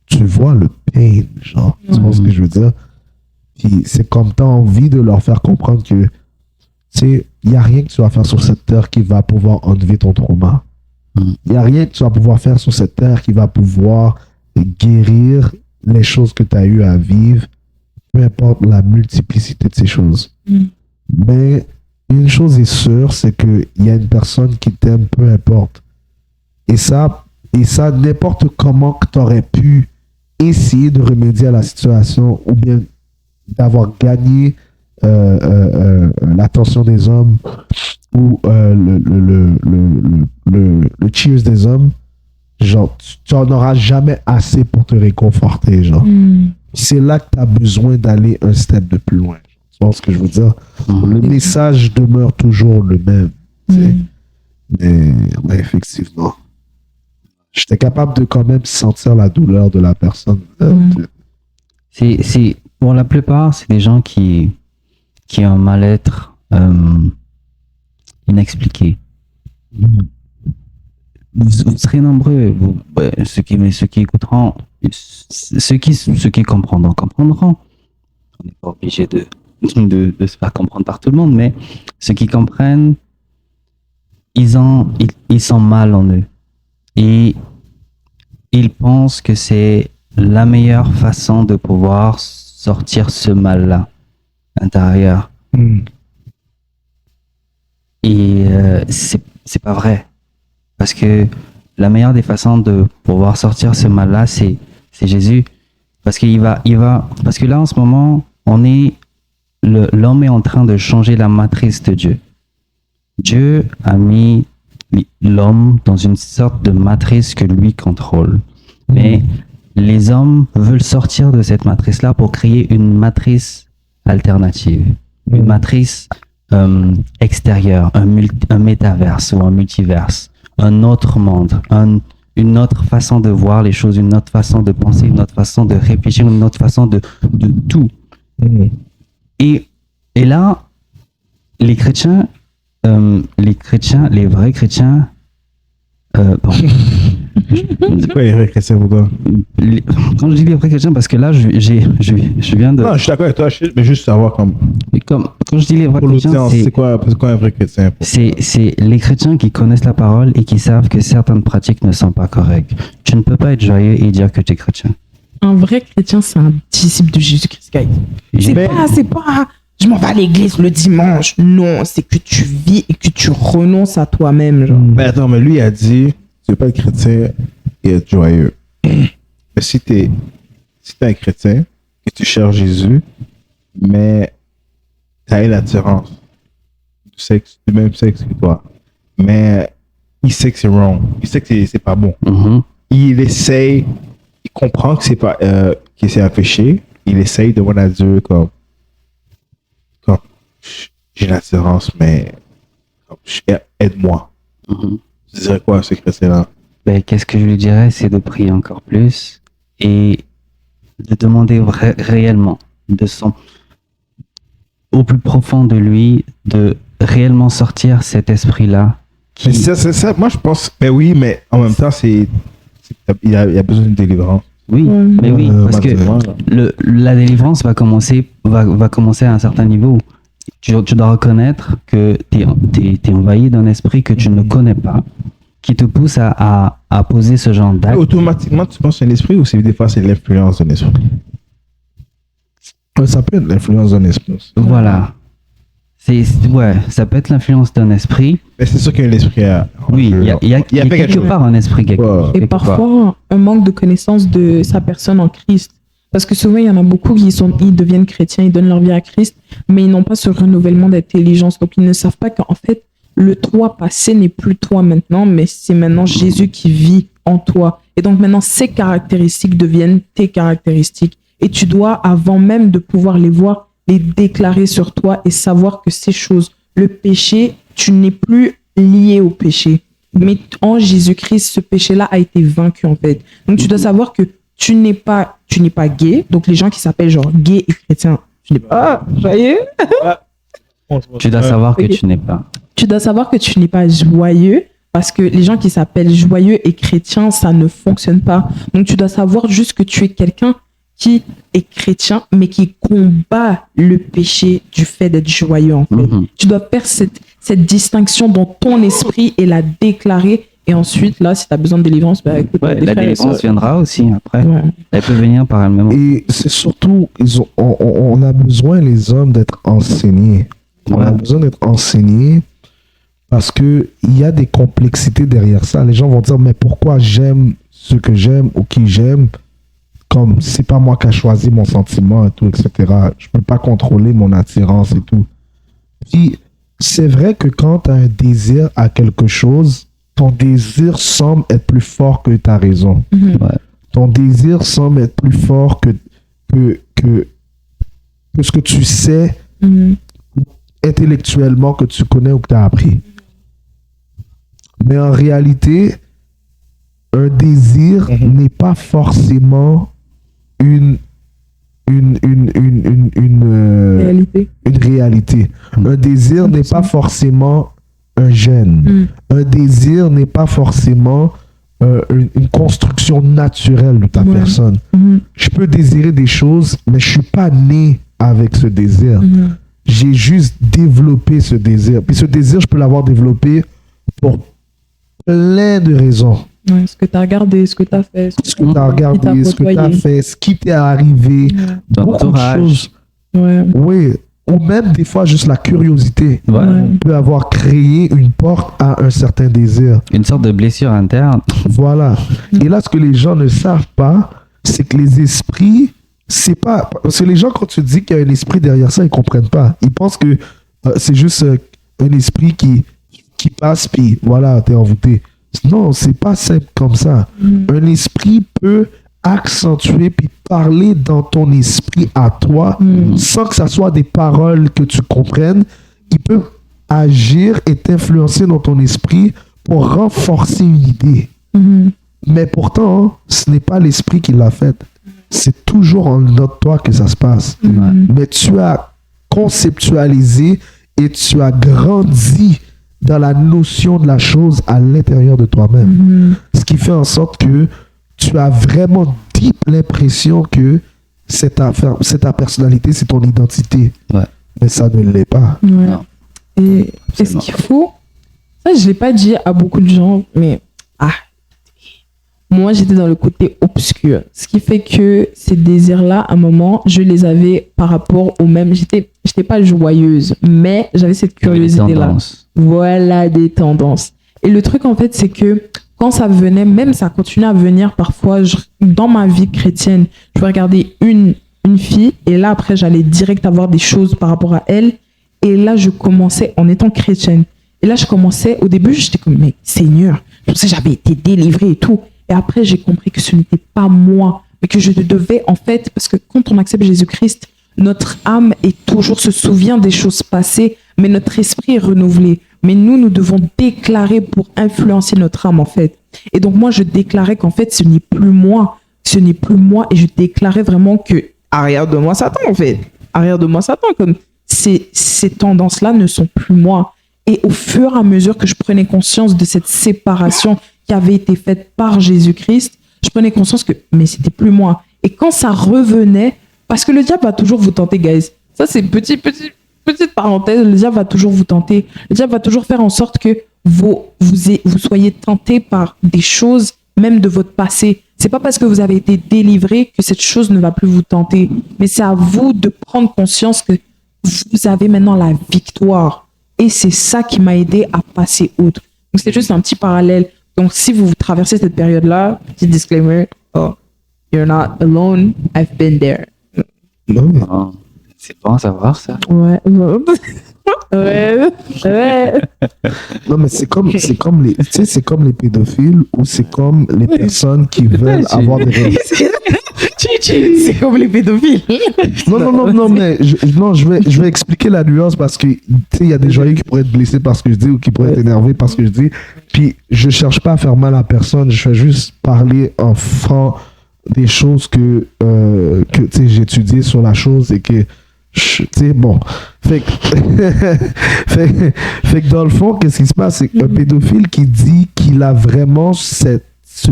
tu vois le pain, genre, tu vois ce que je veux dire? Puis c'est comme t'as envie de leur faire comprendre que, tu sais, il n'y a rien que tu vas faire sur cette terre qui va pouvoir enlever ton trauma. Il n'y a rien que tu vas pouvoir faire sur cette terre qui va pouvoir guérir les choses que tu as eu à vivre, peu importe la multiplicité de ces choses. Mais une chose est sûre, c'est qu'il y a une personne qui t'aime, peu importe. Et ça n'importe comment que tu aurais pu essayer de remédier à la situation ou bien d'avoir gagné l'attention des hommes ou le cheers des hommes, genre, tu n'en auras jamais assez pour te réconforter, genre. C'est là que tu as besoin d'aller un step de plus loin. Tu vois ce que je veux dire? Le message demeure toujours le même. Mais ouais, effectivement. J'étais capable de quand même sentir la douleur de la personne. C'est pour la plupart, c'est des gens qui ont un mal-être inexpliqué. Vous serez nombreux, ceux qui écouteront, ceux qui comprendront. On n'est pas obligé de se faire comprendre par tout le monde, mais ceux qui comprennent, ils sont mal en eux. Et ils pensent que c'est la meilleure façon de pouvoir sortir ce mal-là intérieur. Et c'est pas vrai. Parce que la meilleure des façons de pouvoir sortir ce mal-là, c'est Jésus. Parce parce que là, en ce moment, l'homme est en train de changer la matrice de Dieu. Dieu a mis l'homme dans une sorte de matrice que lui contrôle. Mais les hommes veulent sortir de cette matrice-là pour créer une matrice alternative, une matrice extérieure, un métaverse ou un multiverse, un autre monde, une autre façon de voir les choses, une autre façon de penser, une autre façon de réfléchir, une autre façon de tout. Et là, les chrétiens, les vrais chrétiens, Bon. C'est quoi les vrais chrétiens pour toi? Quand je dis les vrais chrétiens, parce que là, je viens de. Non, je suis d'accord avec toi, mais juste savoir comme. Quand je dis les vrais Pour chrétiens, l'audience, c'est quoi un vrai chrétien? c'est les chrétiens qui connaissent la parole et qui savent que certaines pratiques ne sont pas correctes. Tu ne peux pas être joyeux et dire que tu es chrétien. Un vrai chrétien, c'est un disciple de Jésus-Christ, guys. C'est pas, je m'en vais à l'église le dimanche. Non, c'est que tu vis et que tu renonces à toi-même, genre. Mais attends, mais lui, il a dit, tu veux pas être chrétien et être joyeux. Mais si t'es un chrétien et tu cherches Jésus, mais t'as une attirance du même sexe que toi, mais il sait que c'est wrong, il sait que c'est pas bon. Mhm. Il essaye, il comprend que c'est pas, que c'est un péché, il essaye de demander à Dieu comme j'ai une attirance, mais aide-moi. Mhm. Tu dirais quoi à ce chrétien-là? Ben, qu'est-ce que je lui dirais, c'est de prier encore plus et de demander réellement au plus profond de lui, de réellement sortir cet esprit-là. Mais c'est ça, moi je pense, ben oui, mais en même temps, il a besoin d'une délivrance. Oui, mais oui, parce que Voilà. la délivrance va commencer à un certain niveau. Tu dois reconnaître que tu es envahi d'un esprit que tu ne connais pas, qui te pousse à poser ce genre d'acte. Automatiquement, tu penses à un esprit ou des fois c'est l'influence d'un esprit? Ça peut être l'influence d'un esprit. Voilà. Ouais, ça peut être l'influence d'un esprit. Mais c'est sûr qu'il y a un esprit à. Oui, il y a quelque part un esprit quelque Ouais. Et quelque part. parfois, un manque de connaissance de sa personne en Christ. Parce que souvent, il y en a beaucoup ils deviennent chrétiens, ils donnent leur vie à Christ, mais ils n'ont pas ce renouvellement d'intelligence. Donc, ils ne savent pas qu'en fait, le toi passé n'est plus toi maintenant, mais c'est maintenant Jésus qui vit en toi. Et donc, maintenant, ces caractéristiques deviennent tes caractéristiques. Et tu dois, avant même de pouvoir les voir, les déclarer sur toi et savoir que ces choses, le péché, tu n'es plus lié au péché. Mais en Jésus-Christ, ce péché-là a été vaincu, en fait. Donc, tu dois savoir que tu n'es pas gay. Donc, les gens qui s'appellent genre gay et chrétiens, tu n'es pas joyeux. Tu dois savoir que tu n'es pas. Tu dois savoir que tu n'es pas joyeux parce que les gens qui s'appellent joyeux et chrétiens, ça ne fonctionne pas. Donc, tu dois savoir juste que tu es quelqu'un qui est chrétien, mais qui combat le péché du fait d'être joyeux, en fait. Mhm. Tu dois faire cette distinction dans ton esprit et la déclarer. Et ensuite, là, si tu as besoin de délivrance, bah, écoute, Ouais, des la frères et délivrance sœurs. viendra aussi après. Ouais. Elle peut venir par elle-même. Et c'est surtout, on a besoin, les hommes, d'être enseignés. On a Ouais. besoin d'être enseignés parce qu'il y a des complexités derrière ça. Les gens vont dire, mais pourquoi j'aime ce que j'aime ou qui j'aime? Comme c'est pas moi qui a choisi mon sentiment et tout, etc. Je peux pas contrôler mon attirance et tout. Puis, c'est vrai que quand tu as un désir à quelque chose, ton désir semble être plus fort que ta raison. Mhm. Ouais. Ton désir semble être plus fort que ce que tu sais Mhm. intellectuellement, que tu connais ou que tu as appris. Mais en réalité, un désir n'est pas forcément une Réalité. réalité. Un désir n'est pas forcément un gène. Un désir n'est pas forcément une construction naturelle de ta Ouais. personne. Mhm. Je peux désirer des choses, mais je suis pas né avec ce désir. Mhm. J'ai juste développé ce désir. Puis ce désir, je peux l'avoir développé pour plein de raisons. Ouais, ce que tu as regardé, ce que tu as fait. Ce que tu as Qui t'a regardé, ce que tu as côtoyé. fait, ce qui t'est arrivé, Ton beaucoup de entourage. choses. Ouais. Oui, ou même des fois juste la curiosité Ouais. peut avoir créé une porte à un certain désir. Une sorte de blessure interne. Voilà. Et là, ce que les gens ne savent pas, c'est que les esprits, c'est pas... Parce que les gens, quand tu dis qu'il y a un esprit derrière ça, ils comprennent pas. Ils pensent que c'est juste un esprit qui passe, puis voilà, t'es envoûté. Non, c'est pas simple comme ça. Un esprit peut accentuer puis parler dans ton esprit à toi sans que ça soit des paroles que tu comprennes. Il peut agir et t'influencer dans ton esprit pour renforcer une idée. Mhm. Mais pourtant, ce n'est pas l'esprit qui l'a fait. C'est toujours en dedans de toi que ça se passe. Mais tu as conceptualisé et tu as grandi dans la notion de la chose à l'intérieur de toi-même. Ce qui fait en sorte que tu as vraiment deep l'impression que c'est ta personnalité, c'est ton identité. Ouais. Mais ça ne l'est pas. Ouais. Non. Et ce qu'il faut, ça je l'ai pas dit à beaucoup de gens, mais moi j'étais dans le côté obscur. Ce qui fait que ces désirs-là, à un moment, je les avais par rapport au même. J'étais pas joyeuse, mais j'avais cette curiosité-là. Voilà, des tendances. Et le truc en fait, c'est que quand ça venait, même ça continuait à venir parfois, dans ma vie chrétienne, je vais regarder une fille et là après j'allais direct avoir des choses par rapport à elle. Et là, je commençais, en étant chrétienne, et là, je commençais, au début, j'étais comme, mais Seigneur, je pensais que j'avais été délivrée et tout. Et après, j'ai compris que ce n'était pas moi, mais que je devais, en fait, parce que quand on accepte Jésus-Christ, notre âme est toujours, se souvient des choses passées, mais notre esprit est renouvelé. Mais nous devons déclarer pour influencer notre âme, en fait. Et donc, moi, je déclarais qu'en fait, ce n'est plus moi, et je déclarais vraiment que, arrière de moi, Satan, en fait. Arrière de moi, Satan, comme ces tendances-là ne sont plus moi. Et au fur et à mesure que je prenais conscience de cette séparation qui avait été faite par Jésus-Christ, je prenais conscience que, mais c'était plus moi. Et quand ça revenait, parce que le diable va toujours vous tenter, guys. Ça, c'est petite parenthèse, le diable va toujours vous tenter. Le diable va toujours faire en sorte que vous soyez tentés par des choses, même de votre passé. C'est pas parce que vous avez été délivré que cette chose ne va plus vous tenter. Mais c'est à vous de prendre conscience que vous avez maintenant la victoire. Et c'est ça qui m'a aidé à passer outre. Donc, c'est juste un petit parallèle. Donc, si vous traversez cette période-là, petit disclaimer, you're not alone, I've been there. Oh, c'est bon à savoir ça. Ouais. Ouais. Non, mais c'est comme les, tu sais, c'est comme les pédophiles ou c'est comme les personnes qui veulent avoir des relations. C'est comme les pédophiles. Non, mais je vais expliquer la nuance parce que, tu sais, il y a des joyeux qui pourraient être blessés parce que je dis ou qui pourraient être énervés parce que je dis. Puis, je cherche pas à faire mal à personne, je vais juste parler en franc des choses que tu sais, j'ai étudiées sur la chose et que, tu sais, bon. Fait que dans le fond, qu'est-ce qui se passe? C'est qu'un pédophile qui dit qu'il a vraiment ce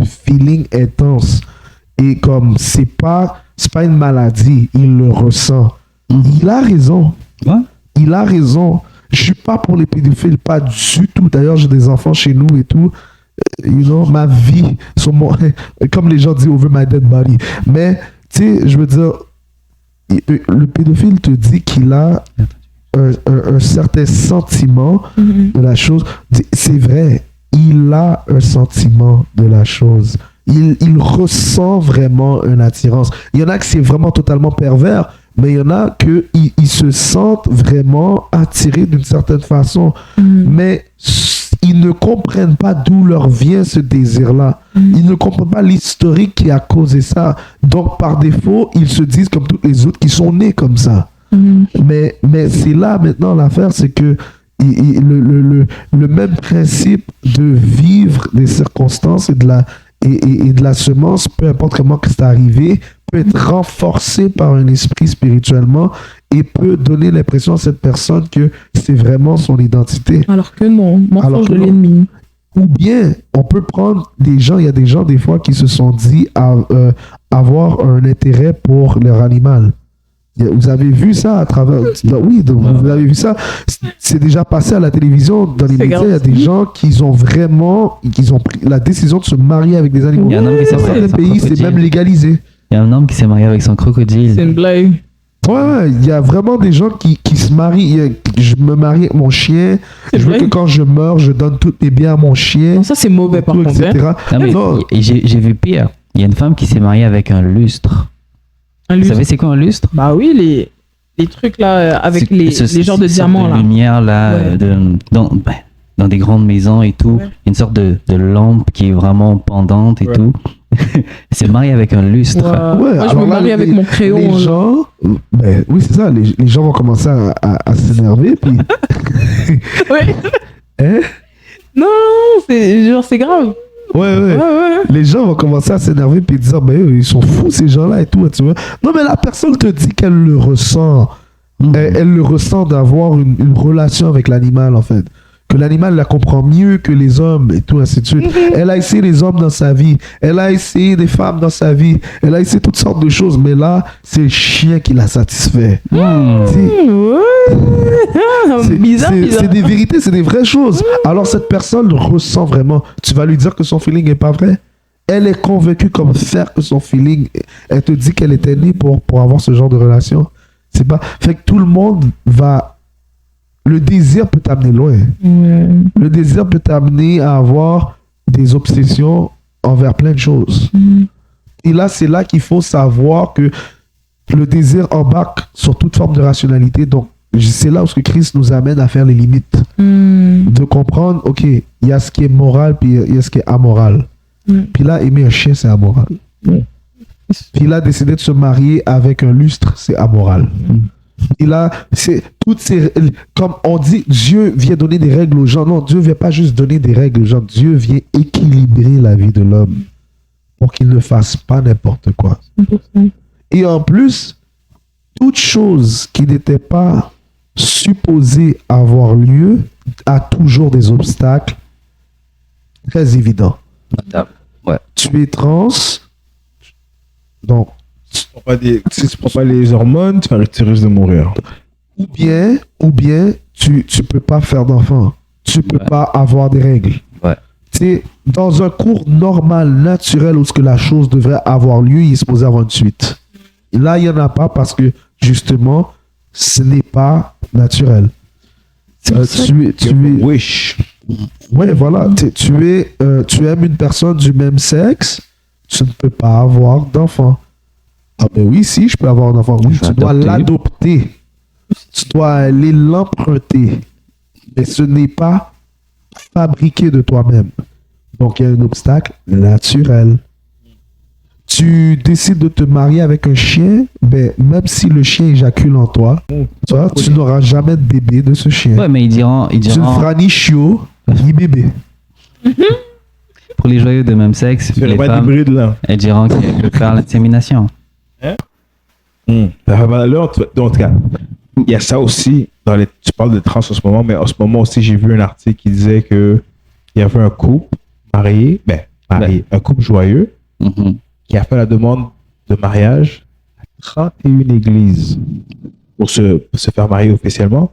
feeling intense. Et comme c'est pas une maladie, il le ressent. Il a raison. Ouais. Il a raison. Je suis pas pour les pédophiles, pas du tout. D'ailleurs, j'ai des enfants chez nous et tout. You know, ma vie, comme les gens disent, over my dead body. Mais, tu sais, je veux dire, le pédophile te dit qu'il a un certain sentiment de la chose. C'est vrai, il a un sentiment de la chose. Il ressent vraiment une attirance. Il y en a que c'est vraiment totalement pervers, mais il y en a que ils se sentent vraiment attirés d'une certaine façon. Mais ils ne comprennent pas d'où leur vient ce désir-là. Ils ne comprennent pas l'historique qui a causé ça. Donc, par défaut, ils se disent comme tous les autres qui sont nés comme ça. Mais c'est là maintenant l'affaire, c'est que le même principe de vivre des circonstances et de la semence, peu importe comment que c'est arrivé, peut être renforcé par un esprit spirituellement et peut donner l'impression à cette personne que c'est vraiment son identité. Alors que non, mensonge de l'ennemi. Ou bien, on peut prendre des gens, il y a des gens des fois qui se sont dit avoir un intérêt pour leur animal. Vous avez vu ça à travers... Oui, donc vous avez vu ça. C'est déjà passé à la télévision, dans les médias. Il y a des gens qui ont pris la décision de se marier avec des animaux. Il y a un homme qui s'est Dans marié avec certains son pays, c'est crocodile. même légalisé. Il y a un homme qui s'est marié avec son crocodile. C'est une blague. Ouais, il y a vraiment des gens qui se marient. Je me marie avec mon chien. C'est Je veux vrai. que quand je meurs, je donne tous mes biens à mon chien. Non, ça c'est mauvais par tout, contre. etc. Hein. Non, mais Non. et j'ai vu pire. Il y a une femme qui s'est mariée avec un lustre. Un Vous lustre. savez c'est quoi un lustre? Bah oui, les trucs là, avec les genres de cette diamants là. lumière là, Ouais. dans des grandes maisons et tout. Ouais. Une sorte de lampe qui est vraiment pendante et tout. Elle s'est mariée avec un lustre. Ouais, Moi je alors me là, marie avec mon crayon. Les gens, ben, oui, c'est ça. Les gens vont commencer à s'énerver. Puis, Ouais. hein? Non, c'est grave. Ouais. Les gens vont commencer à s'énerver puis dire, ben, ils sont fous ces gens-là et tout. Tu vois? Non, mais la personne te dit qu'elle le ressent. Elle le ressent d'avoir une relation avec l'animal, en fait. que l'animal la comprend mieux que les hommes et tout, ainsi de suite. Elle a essayé les hommes dans sa vie, elle a essayé des femmes dans sa vie, elle a essayé toutes sortes de choses, mais là, c'est le chien qui l'a satisfait. C'est Bizarre. c'est des vérités, c'est des vraies choses. Alors cette personne ressent vraiment. Tu vas lui dire que son feeling n'est pas vrai. Elle est convaincue comme fer que son feeling. Elle te dit qu'elle était née pour avoir ce genre de relation. C'est pas. Fait que tout le monde va. Le désir peut t'amener loin. Le désir peut t'amener à avoir des obsessions envers plein de choses. Et là, c'est là qu'il faut savoir que le désir embarque sur toute forme de rationalité. Donc, c'est là où ce que Christ nous amène à faire les limites. De comprendre, ok, il y a ce qui est moral, puis il y a ce qui est amoral. Puis là, aimer un chien, c'est amoral. Puis là, décider de se marier avec un lustre, c'est amoral. Et là, c'est toutes ces... Comme on dit, Dieu vient donner des règles aux gens. Non, Dieu ne vient pas juste donner des règles aux gens. Dieu vient équilibrer la vie de l'homme pour qu'il ne fasse pas n'importe quoi. Et en plus, toute chose qui n'était pas supposée avoir lieu a toujours des obstacles très évidents. Ouais. Tu es trans, donc Si tu prends pas les hormones, tu risques de mourir. ou bien tu peux pas faire d'enfant, tu peux pas avoir des règles. Ouais. Tu sais, dans un cours normal, naturel, où ce que la chose devrait avoir lieu, il est supposé avoir une suite. Et là, il n'y en a pas parce que, justement, ce n'est pas naturel. Tu es... Wish. Ouais, voilà. Tu aimes une personne du même sexe, tu ne peux pas avoir d'enfant. Ah ben oui, si, je peux avoir un enfant. Oui, tu dois l'adopter. Tu dois aller l'emprunter. Mais ce n'est pas fabriqué de toi-même. Donc, il y a un obstacle naturel. Tu décides de te marier avec un chien, ben, même si le chien éjacule en toi, tu n'auras jamais de bébé de ce chien. Ouais, mais ils diront, Tu ne feras ni chiot, ni bébé. pour les joyeux de même sexe, C'est les pas femmes, d'hybride là. elles diront qu'elles peuvent faire l'insémination. Ça fait mal à l'heure, en tout cas, il y a ça aussi. Tu parles de trans en ce moment, mais en ce moment aussi, j'ai vu un article qui disait qu'il y avait un couple marié, un couple joyeux, qui a fait la demande de mariage à 31 églises pour se faire marier officiellement.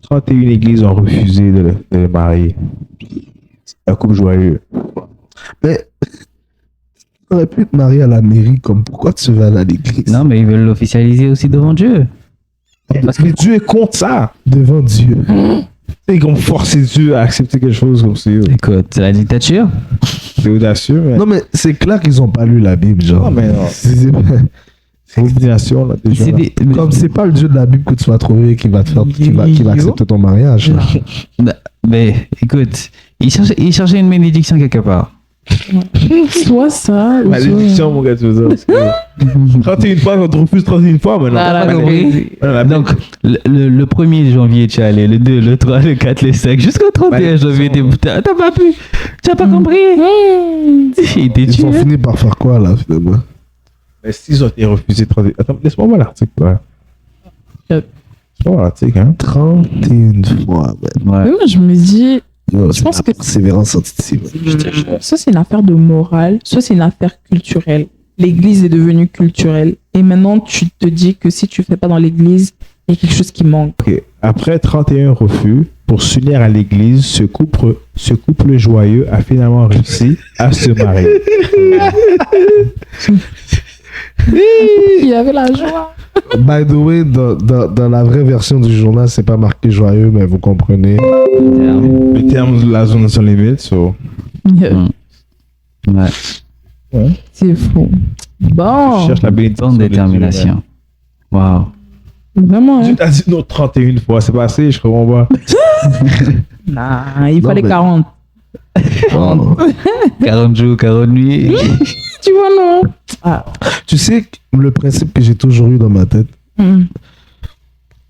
31 églises ont refusé de le marier. Un couple joyeux. Mais tu aurais pu te marier à la mairie, comme pourquoi tu vas à l'église? Non, mais ils veulent l'officialiser aussi devant Dieu. Parce que Dieu est contre ça. Devant Dieu. Ils vont forcer Dieu à accepter quelque chose comme ça. Écoute, c'est la dictature. C'est audacieux, mais... Non, mais c'est clair qu'ils n'ont pas lu la Bible, genre. Non, mais non. C'est une nation, là, déjà. C'est là. des- Comme c'est pas le Dieu de la Bible que tu vas trouver qui va te faire, qui va accepter ton mariage. là. Mais écoute, ils cherchaient une bénédiction quelque part. Soit ça, ou Malédiction, mon gars, tu veux dire. parce que 31 fois, on te refuse 31 fois maintenant. Voilà, T'as pas compris? Donc, le 1er janvier, tu es allé, le 2, le 3, le 4, le 5, jusqu'au 31 janvier, t'as pas pu. Tu as pas compris. Il était Ils ont tué. fini par faire quoi, là, finalement? Mais s'ils ont été refusés 31... Attends, laisse-moi voir l'article, ouais. Laisse-moi voir l'article, hein. 31 fois, ouais. Ouais. Mais moi, je me dis, Yo, Je c'est pense la que- persévérance scientifique. soit c'est une affaire de morale, soit c'est une affaire culturelle. L'église est devenue culturelle. Et maintenant, tu te dis que si tu fais pas dans l'église, il y a quelque chose qui manque. Ok. Après 31 refus, pour s'unir à l'église, ce couple joyeux a finalement réussi à se marier. Il y avait la joie. By the way, dans la vraie version du journal, c'est pas marqué joyeux, mais vous comprenez. Le terme de la zone sans limite, so... Ouais. C'est fou. Je Bon, cherche la bénédiction. Bonne de Dieu, détermination. Waouh. vraiment. là. Hein? Dieu t'a dit non 31 fois, c'est pas assez, je comprends pas. Nah, il Non, fallait mais- 40. Oh. 40 jours, 40 nuits. Tu vois, non? Ah. Tu sais, le principe que j'ai toujours eu dans ma tête,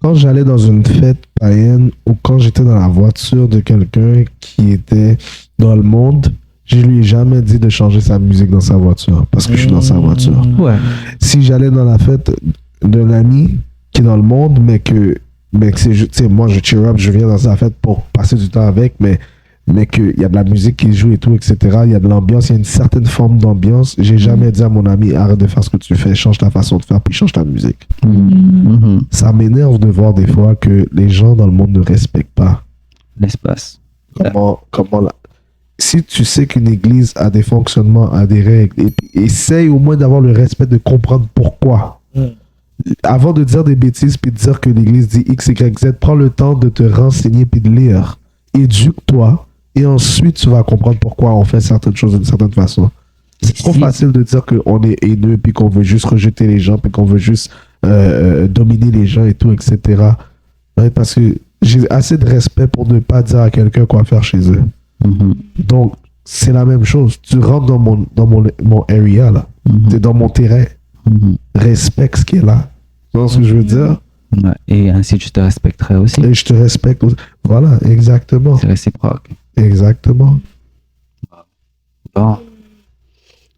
quand j'allais dans une fête païenne ou quand j'étais dans la voiture de quelqu'un qui était dans le monde, je lui ai jamais dit de changer sa musique dans sa voiture parce que je suis dans sa voiture. Ouais. Si j'allais dans la fête d'un ami qui est dans le monde, mais que mais que c'est juste, tu sais, moi je cheer up, je viens dans sa fête pour passer du temps avec, mais qu'il y a de la musique qui joue et tout, etc. Il y a de l'ambiance, il y a une certaine forme d'ambiance. J'ai jamais dit à mon ami, arrête de faire ce que tu fais, change ta façon de faire, puis change ta musique. Ça m'énerve de voir des fois que les gens dans le monde ne respectent pas L'espace. comment si tu sais qu'une église a des fonctionnements, a des règles, et puis essaye au moins d'avoir le respect de comprendre pourquoi. Avant de dire des bêtises puis de dire que l'église dit X, Y, Z, prends le temps de te renseigner puis de lire. Éduque-toi et ensuite tu vas comprendre pourquoi on fait certaines choses d'une certaine façon. C'est trop facile de dire qu'on est haineux puis qu'on veut juste rejeter les gens puis qu'on veut juste dominer les gens et tout, etc. Ouais, parce que j'ai assez de respect pour ne pas dire à quelqu'un quoi faire chez eux. Donc, c'est la même chose. Tu rentres dans mon area, là. Tu es dans mon terrain. Respecte ce qui est là. Tu vois ce que je veux dire? Ouais. Et ainsi, tu te respecterais aussi. Et je te respecte aussi. Voilà, exactement. C'est réciproque. Exactement. Bon. En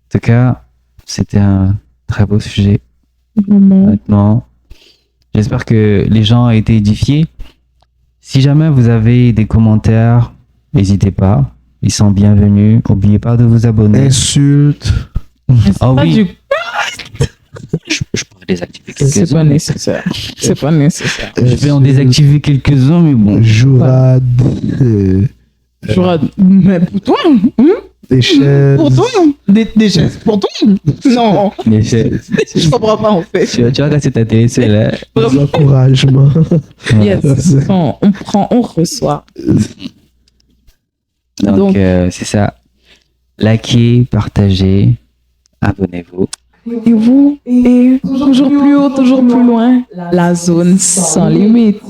tout cas, c'était un très beau sujet. Honnêtement. J'espère que les gens ont été édifiés. Si jamais vous avez des commentaires, n'hésitez pas. Ils sont bienvenus. N'oubliez pas de vous abonner. Insulte. Ah Pas oui. du- Je pourrais désactiver C'est quelques-uns. pas nécessaire. C'est pas nécessaire. Je vais en désactiver quelques-uns, mais bon. Jourade. Mais pour toi, Des chaises. pour toi, des gestes pour toi. Non, Mais je comprends pas en fait. tu vois, quand c'est ta télé, c'est là. Des encouragements. Yes, on prend, on reçoit. Donc, Donc- c'est ça. Likez, partagez, abonnez-vous. Et vous, et toujours plus haut, toujours plus loin, la zone sans limite.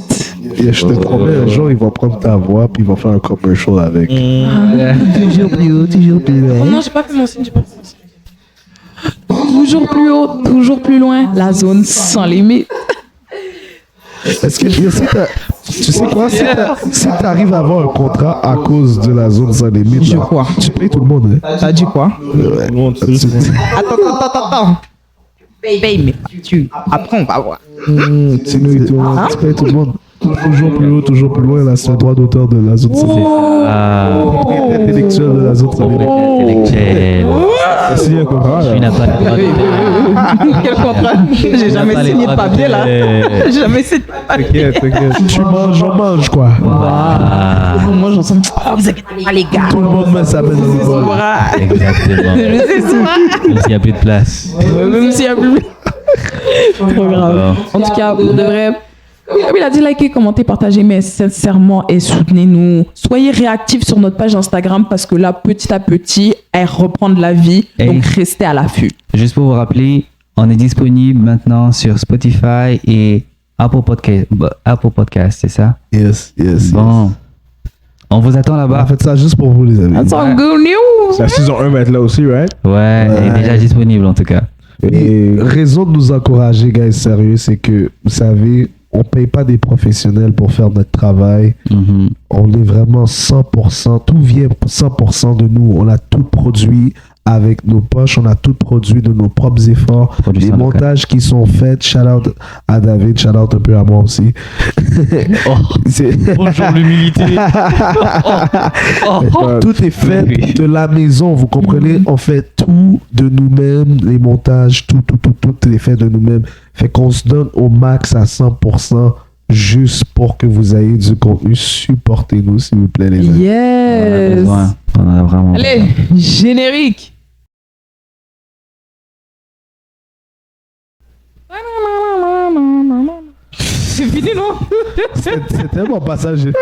Et je te promets, un jour, ils vont prendre ta voix puis ils vont faire un commercial avec. Toujours plus haut, toujours plus Oh non, j'ai pas fait mon signe, j'ai pas fait mon signe. Toujours plus haut, toujours plus loin, la zone sans limite. Est-ce que tu sais quoi, si t'arrives à avoir un contrat à cause de la zone sans limite, Je là, crois. tu payes tout le monde. Hein? T'as dit quoi? Tu- Attends. Paye, mais tu. Après, on va voir. tu payes tout le monde. Toujours plus haut, toujours plus loin, là, c'est le droit d'auteur de la zone sans limite. Propriété intellectuelle de la zone sans limite. intellectuel. S'il y a un contrat, Tu là. n'as pas le droit de... Quel contrat? J'ai jamais pas les signé de droits papier là. de- J'ai jamais signé de papier. Tu manges, on mange, quoi. Voilà. Moi, j'en sais. Oh, vous inquiétez pas, les gars. Tout le monde met sa main dans le bol. Exactement. Je sais ça. Même s'il n'y a plus de place. Même s'il y a plus. Trop grave. En tout cas, vous devrez. Comme il a dit, likez, commentez, partagez, mais sincèrement, et soutenez-nous. Soyez réactifs sur notre page Instagram parce que là, petit à petit, elle reprend de la vie. Et- Donc, restez à l'affût. Juste pour vous rappeler, on est disponible maintenant sur Spotify et Apple Podcast, c'est ça? Yes. Bon. On vous attend On a là-bas. fait ça juste pour vous, les amis. That's all good news. La saison 1 va être là aussi, right? Ouais, elle est déjà disponible en tout cas. Et raison de nous encourager, guys, sérieux, c'est que, vous savez, on paye pas des professionnels pour faire notre travail. Mhm. On est vraiment 100%, tout vient 100% de nous. On a tout produit avec nos poches, on a tout produit de nos propres efforts. Production Les locale. montages qui sont faits, shout out à David, shout out un peu à moi aussi. C'est- Bonjour l'humilité. Tout est fait de la maison, vous comprenez? On fait tout de nous-mêmes, les montages, tout est fait de nous-mêmes. Fait qu'on se donne au max à 100% juste pour que vous ayez du contenu. Supportez-nous, s'il vous plaît, les amis. On en a Yes. besoin. On en a vraiment Allez, besoin. générique. C'est fini, non? C'est tellement passager.